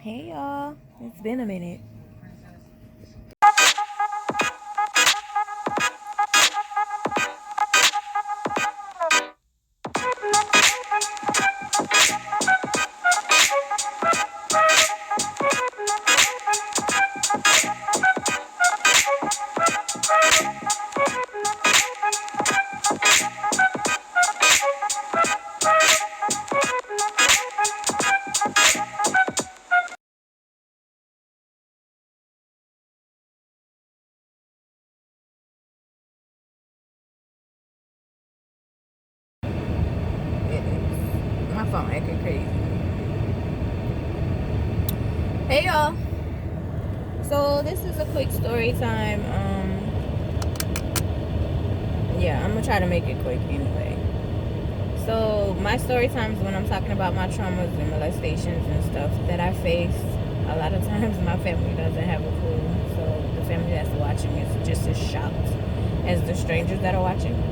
Hey y'all, it's been a minute. It is. My phone acting crazy. Hey y'all. So this is a quick story time. Yeah, I'm gonna try to make it quick anyway. So my story times when I'm talking about my traumas and molestations and stuff that I faced. A lot of times my family doesn't have a clue. So the family that's watching is just as shocked as the strangers that are watching.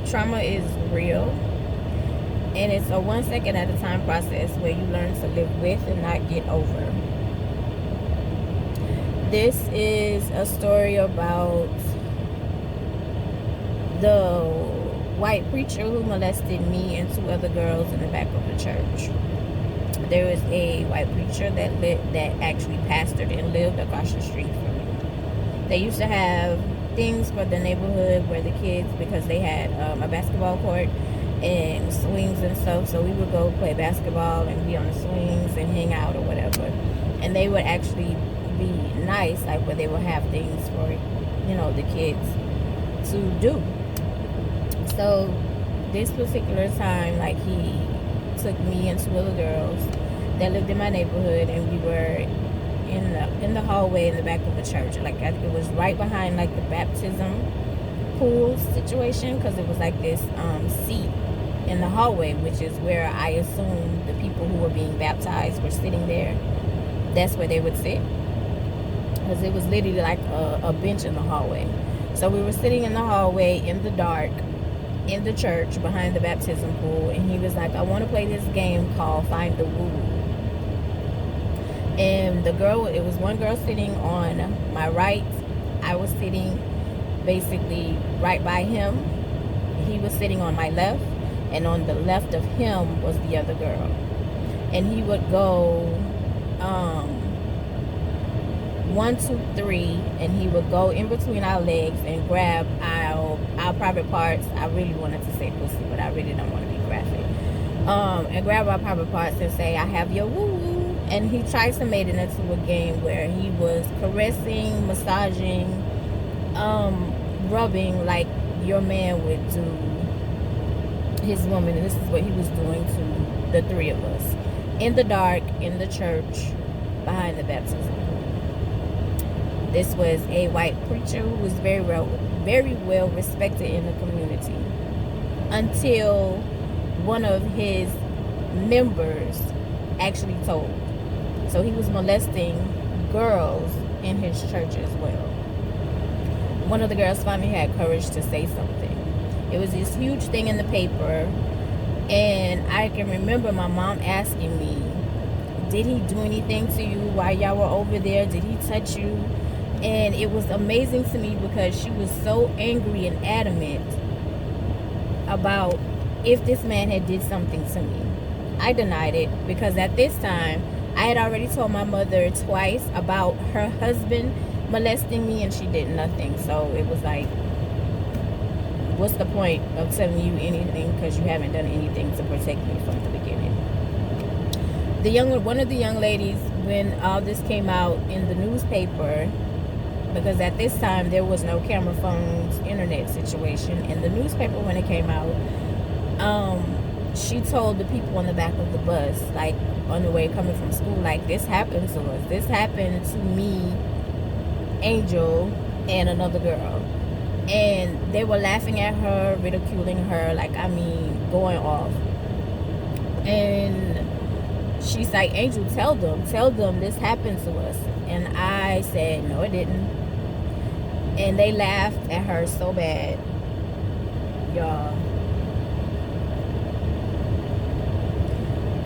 Trauma is real, and it's a 1 second at a time process where you learn to live with and not get over. This is a story about the white preacher who molested me and two other girls in the back of the church. There was a white preacher that actually pastored and lived across the street from me. They used to have things for the neighborhood where the kids, because they had a basketball court and swings and stuff, so we would go play basketball and be on the swings and hang out or whatever. And they would actually be nice, like where they would have things for, the kids to do. So this particular time, like, he took me and two other girls that lived in my neighborhood, and we were in the hallway in the back of the church. Like, I think it was right behind like the baptism pool situation, because it was like this seat in the hallway, which is where I assume the people who were being baptized were sitting there. That's where they would sit, because it was literally like a bench in the hallway. So we were sitting in the hallway in the dark in the church behind the baptism pool, and he was like, I want to play this game called Find the Woo. And it was one girl sitting on my right. I was sitting basically right by him. He was sitting on my left, and on the left of him was the other girl. And he would go 1, 2, 3, and he would go in between our legs and grab our private parts. I really wanted to say pussy, but I really don't want to be graphic. And grab our private parts and say, I have your woo woo. And he tried to make it into a game where he was caressing, massaging, rubbing like your man would do his woman. And this is what he was doing to the three of us in the dark in the church behind the baptism. This was a white preacher who was very well respected in the community, until one of his members actually told. So he was molesting girls in his church as well. One of the girls finally had courage to say something. It was this huge thing in the paper, and I can remember my mom asking me, did he do anything to you while y'all were over there? Did he touch you? And it was amazing to me because she was so angry and adamant about if this man had did something to me. I denied it, because at this time I had already told my mother twice about her husband molesting me, and she did nothing. So it was like, what's the point of telling you anything, because you haven't done anything to protect me from the beginning. One of the young ladies, when all this came out in the newspaper, because at this time there was no camera phones, internet situation, in the newspaper when it came out, she told the people on the back of the bus, like on the way coming from school, like, this happened to us. This happened to me, Angel, and another girl. And they were laughing at her, ridiculing her, like, going off. And she's like, Angel, tell them this happened to us. And I said, no, it didn't. And they laughed at her so bad, y'all.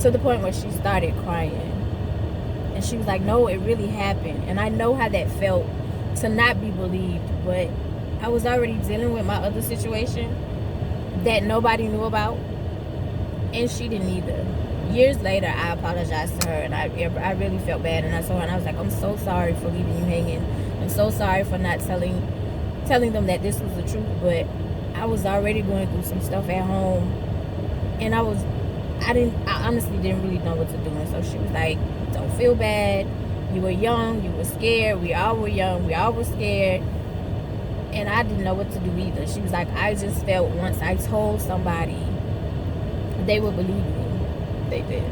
to the point where she started crying. And she was like, no, it really happened. And I know how that felt to not be believed, but I was already dealing with my other situation that nobody knew about, and she didn't either. Years later, I apologized to her, and I really felt bad, and I told her, and I was like, I'm so sorry for leaving you hanging. I'm so sorry for not telling them that this was the truth, but I was already going through some stuff at home, and I honestly didn't really know what to do. And so she was like, don't feel bad. You were young, you were scared. We all were young, we all were scared. And I didn't know what to do either. She was like, I just felt once I told somebody, they would believe me. They did.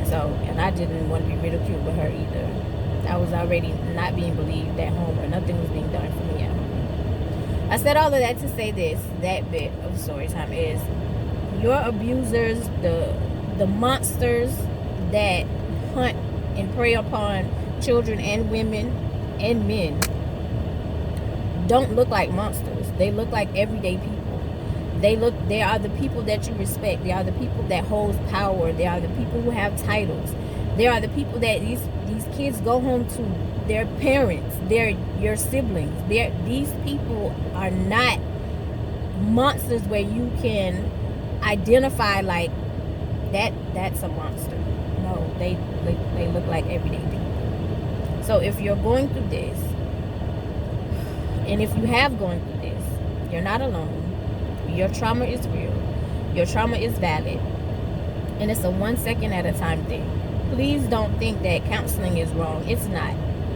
So, and I didn't want to be ridiculed with her either. I was already not being believed at home, or nothing was being done for me at home. I said all of that to say this, that bit of story time is, your abusers, the monsters that hunt and prey upon children and women and men, don't look like monsters. They look like everyday people. They are the people that you respect. They are the people that hold power. They are the people who have titles. They are the people that these kids go home to their parents. They're your siblings. These people are not monsters where you can identify like that's a monster. No, they look like everyday people. So if you're going through this, and if you have gone through this, you're not alone. Your trauma is real. Your trauma is valid. And it's a 1 second at a time thing. Please don't think that counseling is wrong. It's not.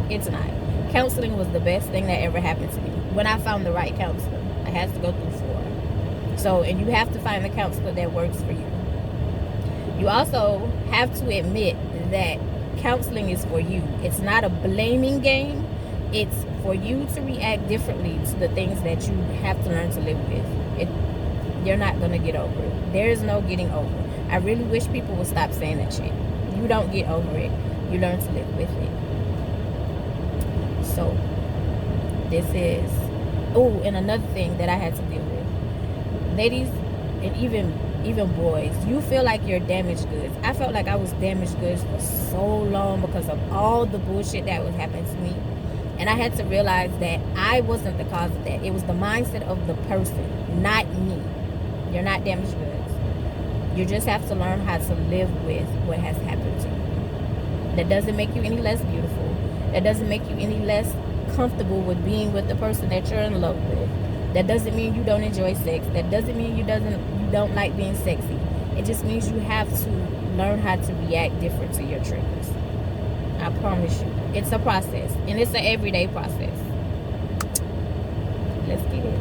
It's not. Counseling was the best thing that ever happened to me. When I found the right counselor, I had to go through 4. So, and you have to find the counselor that works for you. You also have to admit that counseling is for you. It's not a blaming game. It's for you to react differently to the things that you have to learn to live with. You're not going to get over it. There is no getting over it. I really wish people would stop saying that shit. You don't get over it. You learn to live with it. So, this is... Oh, and another thing that I had to deal with. Ladies, and even boys, you feel like you're damaged goods. I felt like I was damaged goods for so long because of all the bullshit that was happening to me. And I had to realize that I wasn't the cause of that. It was the mindset of the person, not me. You're not damaged goods. You just have to learn how to live with what has happened to you. That doesn't make you any less beautiful. That doesn't make you any less comfortable with being with the person that you're in love with. That doesn't mean you don't enjoy sex. That doesn't mean you don't like being sexy. It just means you have to learn how to react different to your triggers. I promise you. It's a process. And it's an everyday process. Let's get it.